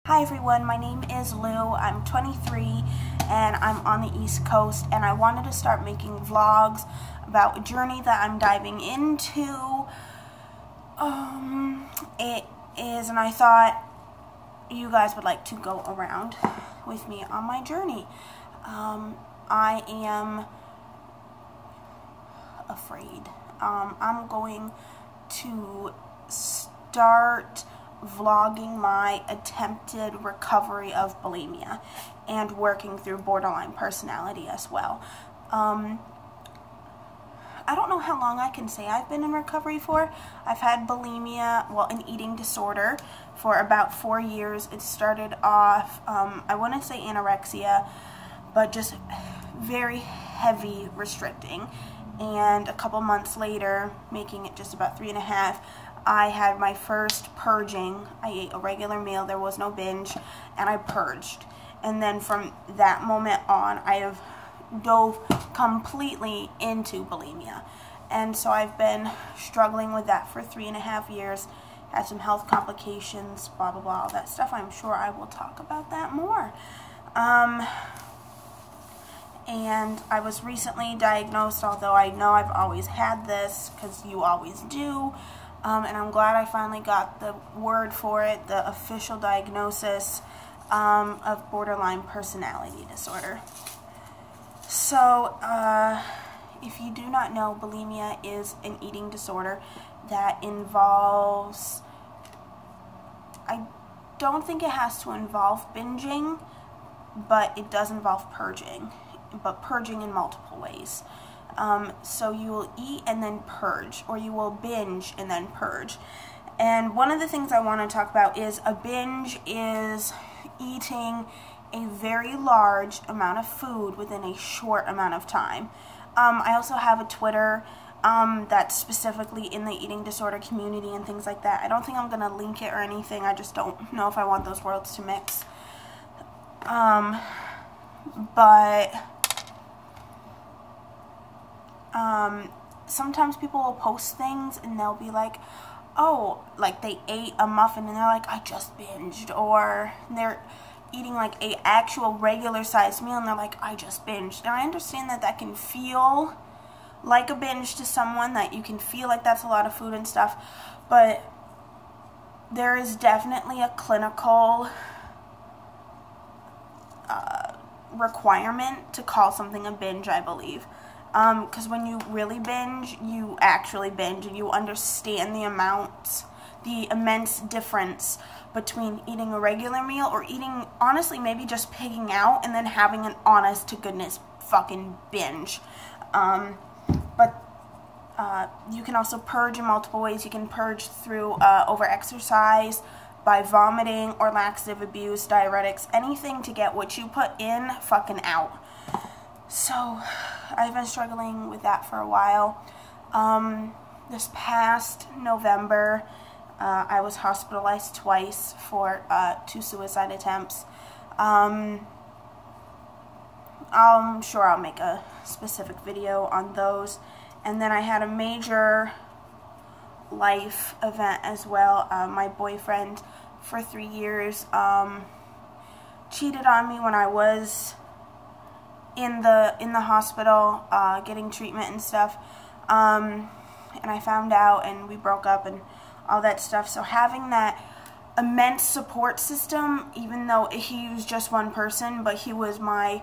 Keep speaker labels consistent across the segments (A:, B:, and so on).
A: Hi everyone, my name is Lou. I'm 23 and I'm on the East Coast, and I wanted to start making vlogs about a journey that I'm diving into. And I thought you guys would like to go around with me on my journey. I am afraid. I'm going to start vlogging my attempted recovery of bulimia and working through borderline personality as well. I don't know how long I can say I've been in recovery for. I've had bulimia, well, an eating disorder, for about 4 years. It started off, I wouldn't say anorexia, but just very heavy restricting. And a couple months later, making it just about 3.5, I had my first purging. I ate a regular meal, there was no binge, and I purged. And then from that moment on, I have dove completely into bulimia. And so I've been struggling with that for 3.5 years. Had some health complications, blah, blah, blah, all that stuff. I'm sure I will talk about that more. And I was recently diagnosed, although I know I've always had this, because you always do. And I'm glad I finally got the word for it, the official diagnosis of borderline personality disorder. So, if you do not know, bulimia is an eating disorder that involves, I don't think it has to involve binging, but it does involve purging, but purging in multiple ways. So you will eat and then purge, or you will binge and then purge. And one of the things I want to talk about is a binge is eating a very large amount of food within a short amount of time. I also have a Twitter that's specifically in the eating disorder community and things like that. I don't think I'm going to link it or anything. I just don't know if I want those worlds to mix. Sometimes people will post things and they'll be like, oh, like they ate a muffin and they're like, I just binged. Or they're eating like a actual regular sized meal and they're like, I just binged. And I understand that that can feel like a binge to someone, that you can feel like that's a lot of food and stuff, but there is definitely a clinical requirement to call something a binge, I believe. Because when you really binge, you actually binge, and you understand the immense difference between eating a regular meal or eating, honestly, maybe just pigging out and then having an honest to goodness fucking binge. You can also purge in multiple ways. You can purge through over-exercise, by vomiting, or laxative abuse, diuretics, anything to get what you put in fucking out. So, I've been struggling with that for a while. This past November, I was hospitalized twice for 2 suicide attempts. I'm sure I'll make a specific video on those. And then I had a major life event as well. My boyfriend for 3 years cheated on me when I was in the hospital getting treatment and stuff, and I found out and we broke up and all that stuff. So having that immense support system, even though he was just one person, but he was my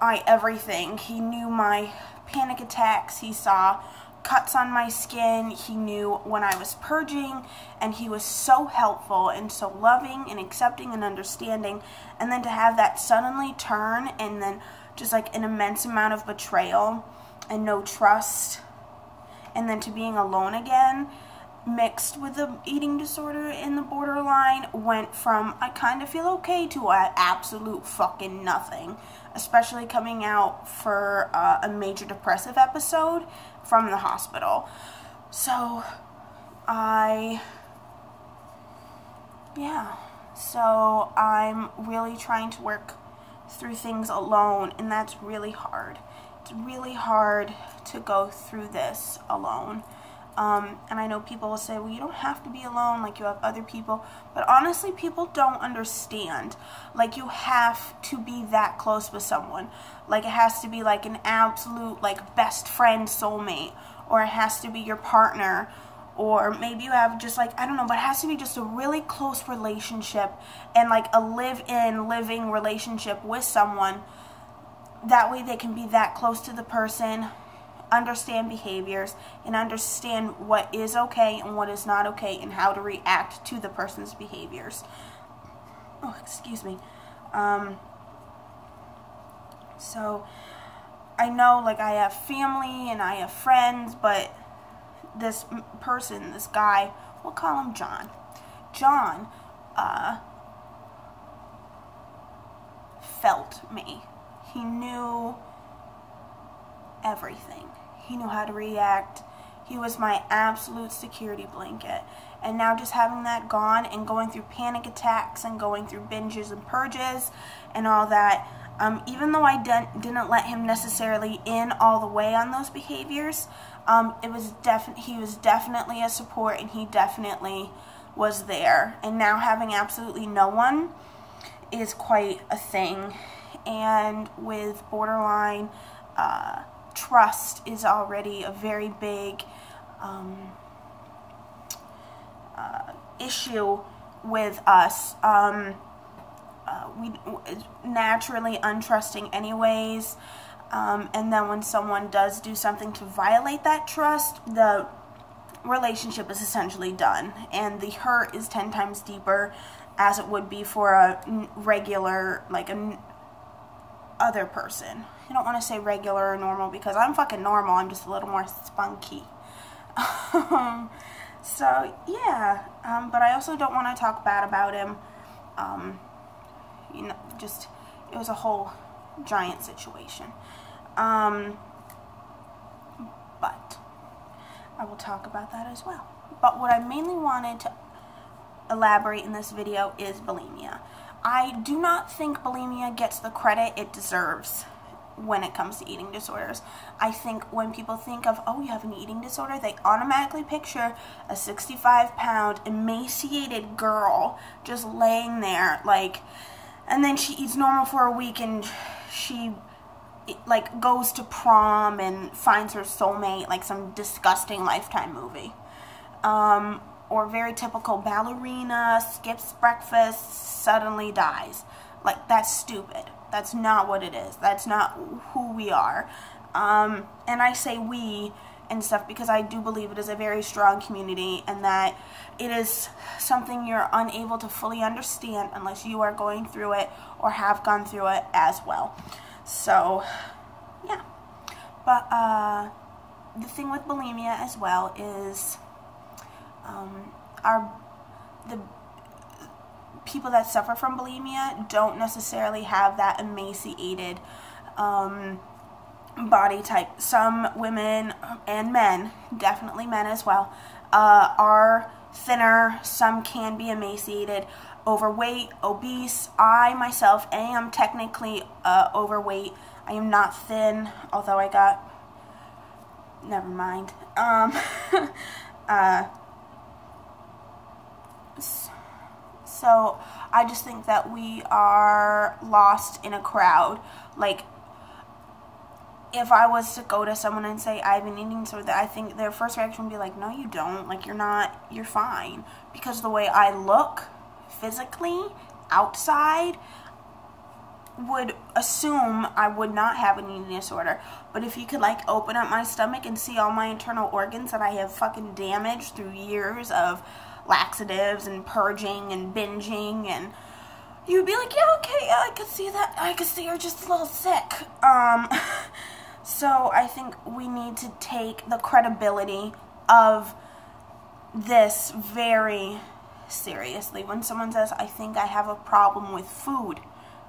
A: everything. He knew my panic attacks, he saw cuts on my skin, he knew when I was purging, and he was so helpful and so loving and accepting and understanding. And then to have that suddenly turn, and then just like an immense amount of betrayal and no trust, and then to being alone again, mixed with the eating disorder and the borderline, went from I kind of feel okay to absolute fucking nothing, especially coming out for a major depressive episode from the hospital. So so I'm really trying to work through things alone, and that's really hard. It's really hard to go through this alone. And I know people will say, well, you don't have to be alone, like you have other people. But honestly, people don't understand. Like, you have to be that close with someone. Like, it has to be like an absolute, like, best friend soulmate. Or it has to be your partner. Or maybe you have just, like, I don't know, but it has to be just a really close relationship. And, like, a living relationship with someone. That way they can be that close to the person, understand behaviors, and understand what is okay and what is not okay, and how to react to the person's behaviors. Oh, excuse me. So, I know, like, I have family and I have friends, but this person, this guy, we'll call him John. John, felt me. He knew everything. He knew how to react. He was my absolute security blanket. And now just having that gone and going through panic attacks and going through binges and purges and all that, even though I didn't let him necessarily in all the way on those behaviors, he was definitely a support, and he definitely was there. And now having absolutely no one is quite a thing. And with borderline, trust is already a very big issue with us. We naturally untrusting anyways, and then when someone does do something to violate that trust, the relationship is essentially done, and the hurt is 10 times deeper as it would be for a regular, like, other person. I don't want to say regular or normal, because I'm fucking normal. I'm just a little more spunky. So, yeah. But I also don't want to talk bad about him. You know, just, it was a whole giant situation. But I will talk about that as well. But what I mainly wanted to elaborate in this video is bulimia. I do not think bulimia gets the credit it deserves when it comes to eating disorders. I think when people think of, oh, you have an eating disorder, they automatically picture a 65-pound emaciated girl just laying there, like, and then she eats normal for a week and she, like, goes to prom and finds her soulmate, like some disgusting Lifetime movie. Or very typical ballerina, skips breakfast, suddenly dies. Like, that's stupid. That's not what it is. That's not who we are. And I say we and stuff because I do believe it is a very strong community, and that it is something you're unable to fully understand unless you are going through it or have gone through it as well. So, yeah. But the thing with bulimia as well is the people that suffer from bulimia don't necessarily have that emaciated body type. Some women and men, definitely men as well, are thinner. Some can be emaciated, overweight, obese. I myself am technically overweight. I am not thin, although I got, never mind. So I just think that we are lost in a crowd. Like, if I was to go to someone and say I have an eating disorder, I think their first reaction would be like, no, you don't. Like, you're fine. Because the way I look physically outside would assume I would not have an eating disorder. But if you could, like, open up my stomach and see all my internal organs that I have fucking damaged through years of laxatives and purging and binging, and you'd be like, yeah, okay, yeah, I could see that. I could see you're just a little sick. So I think we need to take the credibility of this very seriously. When someone says, I think I have a problem with food,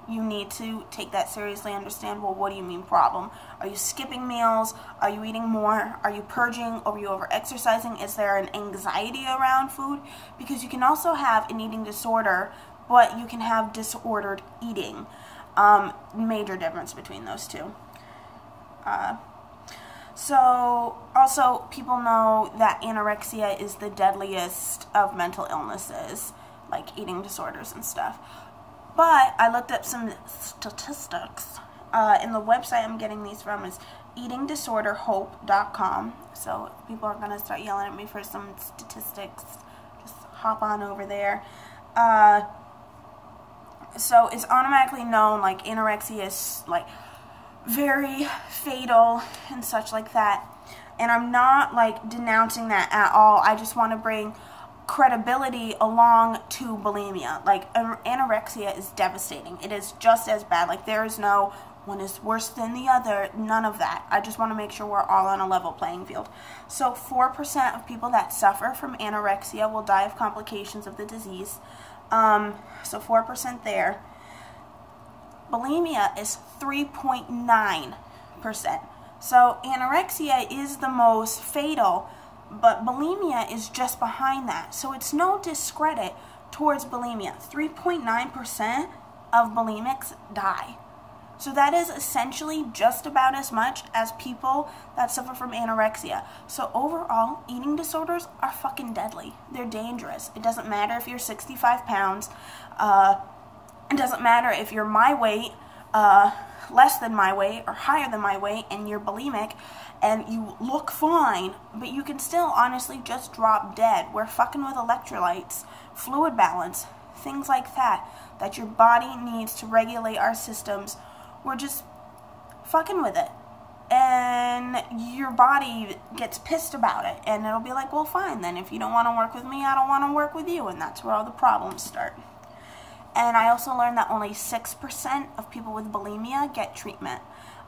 A: you need to take that seriously, understand, well, what do you mean problem? Are you skipping meals? Are you eating more? Are you purging? Are you over-exercising? Is there an anxiety around food? Because you can also have an eating disorder, but you can have disordered eating. Major difference between those two. So, also, people know that anorexia is the deadliest of mental illnesses, like eating disorders and stuff. But I looked up some statistics, and the website I'm getting these from is eatingdisorderhope.com. So if people are going to start yelling at me for some statistics, just hop on over there. So it's automatically known, like, anorexia is, like, very fatal and such like that. And I'm not, like, denouncing that at all. I just want to bring credibility along to bulimia. Like, anorexia is devastating. It is just as bad. Like, there is no one is worse than the other. None of that. I just want to make sure we're all on a level playing field. So 4% of people that suffer from anorexia will die of complications of the disease. So 4% there. Bulimia is 3.9%. So anorexia is the most fatal, but bulimia is just behind that. So it's no discredit towards bulimia. 3.9% of bulimics die. So that is essentially just about as much as people that suffer from anorexia. So overall, eating disorders are fucking deadly. They're dangerous. It doesn't matter if you're 65 pounds. It doesn't matter if you're my weight, less than my weight, or higher than my weight, and you're bulimic, and you look fine, but you can still honestly just drop dead. We're fucking with electrolytes, fluid balance, things like that your body needs to regulate our systems. We're just fucking with it. And your body gets pissed about it, and it'll be like, well, fine, then if you don't want to work with me, I don't want to work with you, and that's where all the problems start. And I also learned that only 6% of people with bulimia get treatment.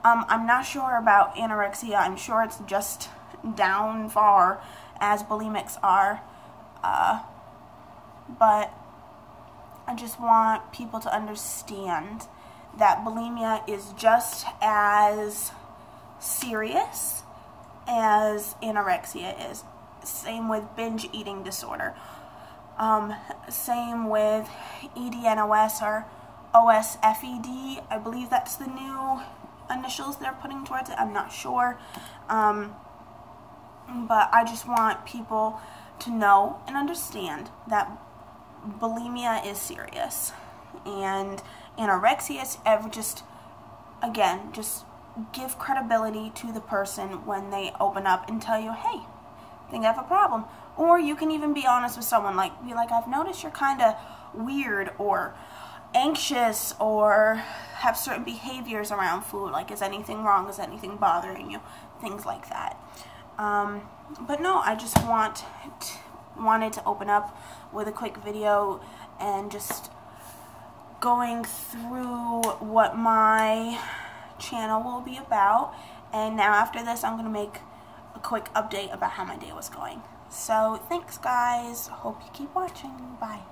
A: I'm not sure about anorexia. I'm sure it's just down far as bulimics are. But I just want people to understand that bulimia is just as serious as anorexia is. Same with binge eating disorder. Same with EDNOS or OSFED. I believe that's the new initials they're putting towards it. I'm not sure. But I just want people to know and understand that bulimia is serious. And anorexia is just give credibility to the person when they open up and tell you, hey, I think I have a problem. Or you can even be honest with someone, be like, I've noticed you're kind of weird or anxious or have certain behaviors around food. Like, is anything wrong? Is anything bothering you? Things like that. But no, I just wanted to open up with a quick video and just going through what my channel will be about. And now after this, I'm going to make a quick update about how my day was going. So, thanks guys. Hope you keep watching. Bye.